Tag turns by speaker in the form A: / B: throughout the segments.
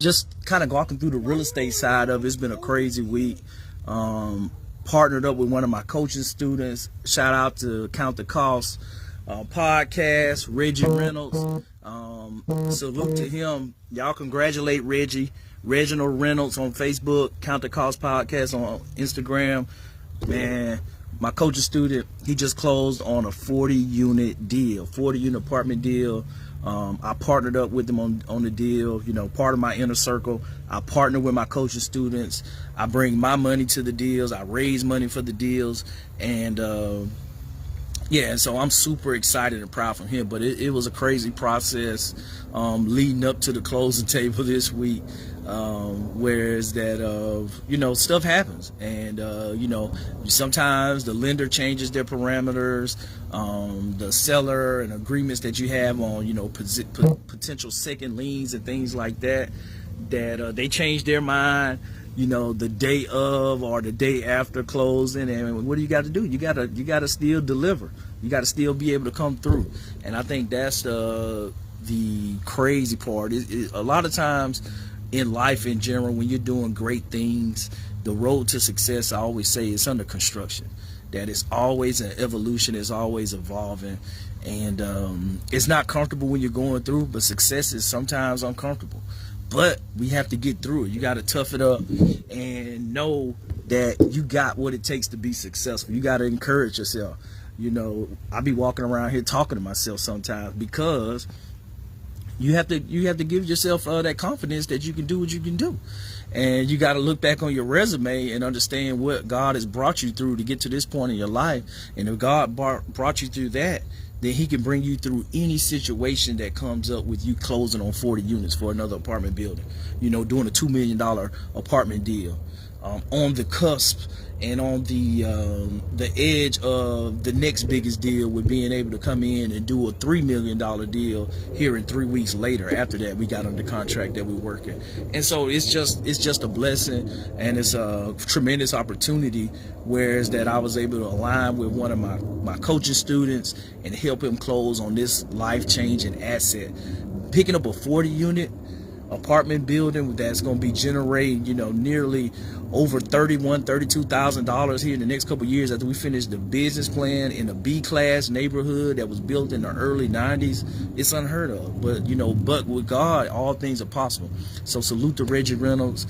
A: just kind of walking through the real estate side of it. It's been a crazy week. Partnered up with one of my coaching students. Shout out to Count the Cost podcast, Reggie Reynolds. Salute to him. Y'all congratulate Reggie. Reginald Reynolds on Facebook, Count the Cost podcast on Instagram. Man, my coaching student, he just closed on a 40-unit deal, 40-unit apartment deal. I partnered up with him on the deal, you know, part of my inner circle. I partner with my coaching students. I bring my money to the deals. I raise money for the deals. And yeah, so I'm super excited and proud from him. But it was a crazy process leading up to the closing table this week. Whereas that, you know, stuff happens. And, you know, sometimes the lender changes their parameters, the seller and agreements that you have on, you know, potential second liens and things like that, they change their mind, you know, the day of or the day after closing. And what do you got to do? You gotta still deliver. You got to still be able to come through. And I think that's the crazy part. A lot of times in life in general, when you're doing great things, the road to success, I always say, it's under construction. That it's always an evolution, it's always evolving. And it's not comfortable when you're going through, but success is sometimes uncomfortable. But we have to get through it. You got to tough it up and know that you got what it takes to be successful. You got to encourage yourself. You know, I be walking around here talking to myself sometimes because you have to give yourself that confidence that you can do what you can do. And you got to look back on your resume and understand what God has brought you through to get to this point in your life. And if God brought you through that, then he can bring you through any situation that comes up with you closing on 40 units for another apartment building. You know, doing a $2 million apartment deal, on the cusp and on the edge of the next biggest deal, with being able to come in and do a $3 million deal here in 3 weeks later. After that, we got under contract that we're working. And so it's just a blessing, and it's a tremendous opportunity. Whereas that I was able to align with one of my coaching students and help him close on this life-changing asset. Picking up a 40-unit apartment building that's going to be generating, you know, nearly over $32,000 here in the next couple of years after we finish the business plan in a B-class neighborhood that was built in the early 90s. It's unheard of. But, you know, but with God, all things are possible. So salute to Reggie Reynolds,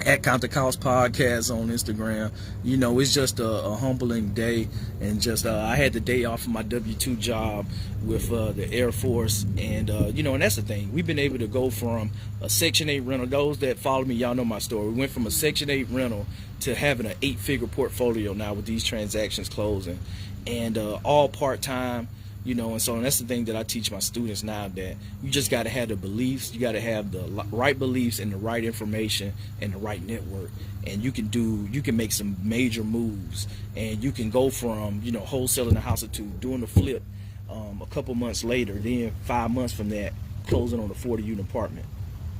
A: at Count the Cost podcast on Instagram. You know, it's just a humbling day. And just I had the day off of my W-2 job with the Air Force. And, you know, and that's the thing. We've been able to go from a Section 8 rental. Those that follow me, y'all know my story. We went from a Section 8 rental to having an 8-figure portfolio now with these transactions closing. And all part-time. You know, and so that's the thing that I teach my students now, that you just got to have the beliefs. You got to have the right beliefs and the right information and the right network. And you can make some major moves. And you can go from, you know, wholesaling a house or two, doing the flip a couple months later, then 5 months from that, closing on a 40-unit apartment.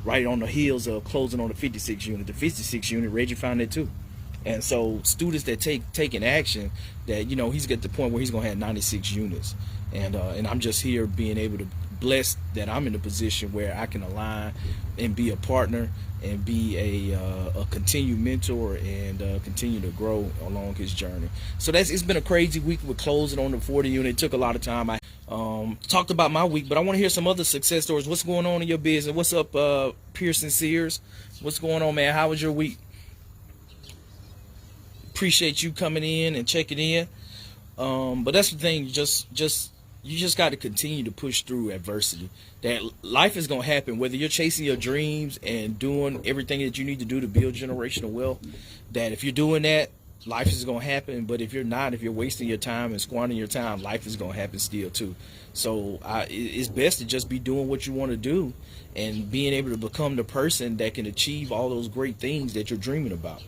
A: Right on the heels of closing on the 56 unit. The 56 unit, Reggie found that too. And so students that taking action, that, you know, he's got the point where he's going to have 96 units. And I'm just here being able to bless that I'm in a position where I can align and be a partner and be a continued mentor and continue to grow along his journey. So it's been a crazy week with closing on the 40 unit. It took a lot of time. I talked about my week, but I want to hear some other success stories. What's going on in your business? What's up, Pearson Sears? What's going on, man? How was your week? Appreciate you coming in and checking in. But that's the thing, you just got to continue to push through adversity. That life is going to happen, whether you're chasing your dreams and doing everything that you need to do to build generational wealth. That if you're doing that, life is going to happen. But if you're not, if you're wasting your time and squandering your time, life is going to happen still too. So it's best to just be doing what you want to do and being able to become the person that can achieve all those great things that you're dreaming about.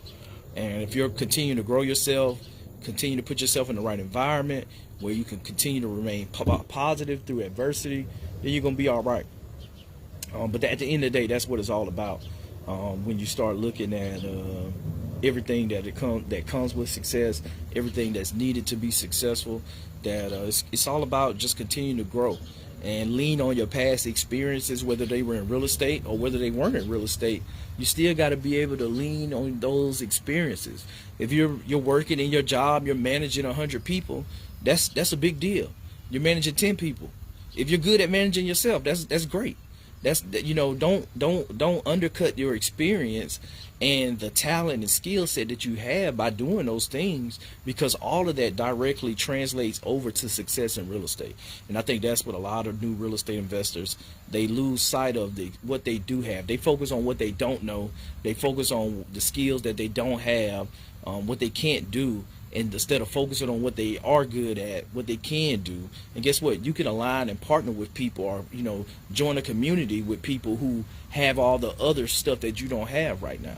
A: And if you're continuing to grow yourself, continue to put yourself in the right environment where you can continue to remain positive through adversity, then you're going to be all right. But at the end of the day, that's what it's all about. When you start looking at everything that comes with success, everything that's needed to be successful, that it's all about just continuing to grow. and lean on your past experiences, whether they were in real estate or whether they weren't in real estate. You still got to be able to lean on those experiences. If you're working in your job, you're managing 100 people, that's a big deal. You're managing 10 people. If you're good at managing yourself, that's great. That's, you know, don't undercut your experience and the talent and skill set that you have by doing those things, because all of that directly translates over to success in real estate. And I think that's what a lot of new real estate investors, they lose sight of what they do have. They focus on what they don't know. They focus on the skills that they don't have, what they can't do, and instead of focusing on what they are good at, what they can do. And guess what? You can align and partner with people, or, you know, join a community with people who have all the other stuff that you don't have right now.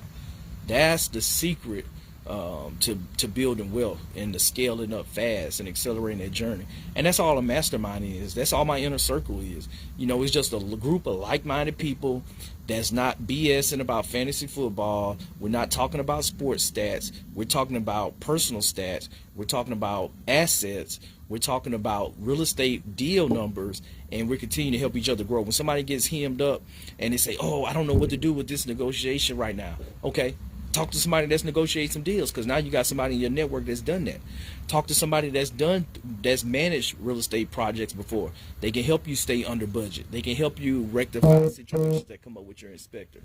A: That's the secret to building wealth and to scaling up fast and accelerating that journey. And that's all a mastermind is. That's all my inner circle is. You know, it's just a group of like-minded people that's not BSing about fantasy football. We're not talking about sports stats. We're talking about personal stats. We're talking about assets. We're talking about real estate deal numbers, and we're continuing to help each other grow. When somebody gets hemmed up and they say, oh, I don't know what to do with this negotiation right now. Okay, talk to somebody that's negotiating some deals, because now you got somebody in your network that's done that. Talk to somebody that's managed real estate projects before. They can help you stay under budget. They can help you rectify situations that come up with your inspector.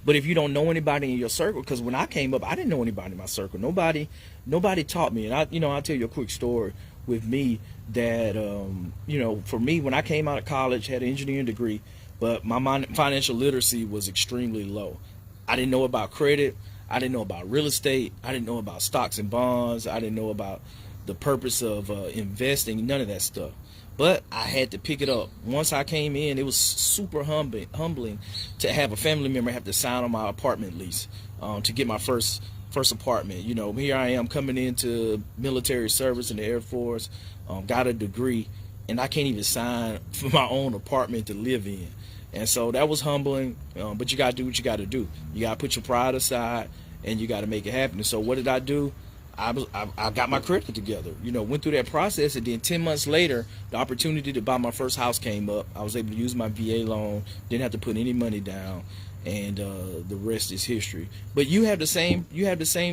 A: But if you don't know anybody in your circle, because when I came up, I didn't know anybody in my circle. Nobody taught me. And I'll tell you a quick story with me that, for me, when I came out of college, had an engineering degree, but my financial literacy was extremely low. I didn't know about credit. I didn't know about real estate. I didn't know about stocks and bonds. I didn't know about the purpose of investing, none of that stuff. But I had to pick it up. Once I came in, it was super humbling to have a family member have to sign on my apartment lease to get my first apartment. You know, here I am coming into military service in the Air Force, got a degree, and I can't even sign for my own apartment to live in. And so that was humbling, but you got to do what you got to do. You got to put your pride aside, and you got to make it happen. And so what did I do? I got my credit together, went through that process, and then 10 months later, the opportunity to buy my first house came up. I was able to use my VA loan, didn't have to put any money down, and the rest is history. But you have the same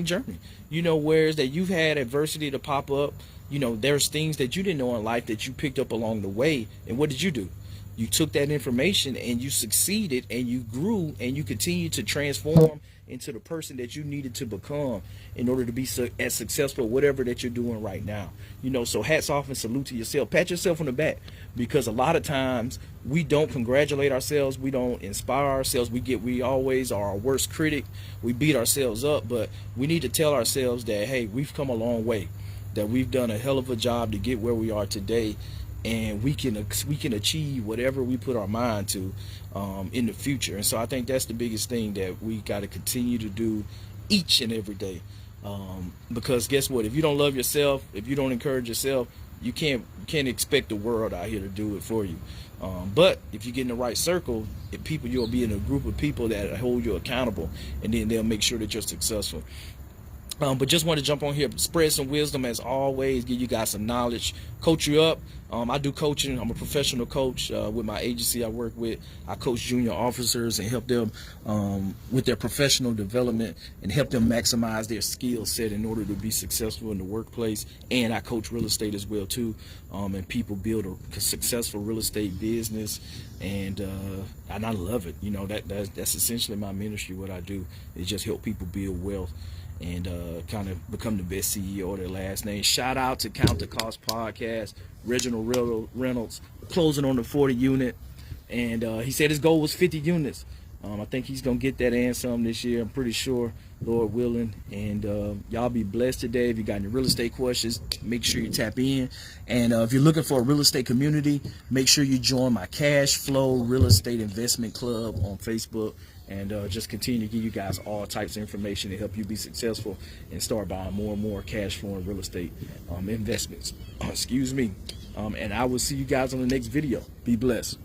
A: journey. Whereas that you've had adversity to pop up, there's things that you didn't know in life that you picked up along the way. And what did you do? You took that information and you succeeded, and you grew, and you continued to transform into the person that you needed to become in order to be as successful, whatever that you're doing right now. So hats off and salute to yourself. Pat yourself on the back, because a lot of times we don't congratulate ourselves. We don't inspire ourselves. We always are our worst critic. We beat ourselves up, but we need to tell ourselves that, hey, we've come a long way, that we've done a hell of a job to get where we are today. And we can achieve whatever we put our mind to in the future. And so I think that's the biggest thing that we got to continue to do each and every day. Because guess what? If you don't love yourself, if you don't encourage yourself, you can't expect the world out here to do it for you. But if you get in the right circle, you'll be in a group of people that hold you accountable, and then they'll make sure that you're successful. But just want to jump on here, spread some wisdom as always, give you guys some knowledge, coach you up. I do coaching. I'm a professional coach with my agency I work with. I coach junior officers and help them with their professional development and help them maximize their skill set in order to be successful in the workplace. And I coach real estate as well too, and people build a successful real estate business. And I love it. That's essentially my ministry. What I do is just help people build wealth and kind of become the best CEO of their last name. Shout out to Count the Cost Podcast, Reginald Reynolds, closing on the 40 unit. And he said his goal was 50 units. I think he's going to get that and some this year, I'm pretty sure, Lord willing. And y'all be blessed today. If you got any real estate questions, make sure you tap in. And if you're looking for a real estate community, make sure you join my Cash Flow Real Estate Investment Club on Facebook. And just continue to give you guys all types of information to help you be successful and start buying more and more cash flowing real estate investments. Excuse me. And I will see you guys on the next video. Be blessed.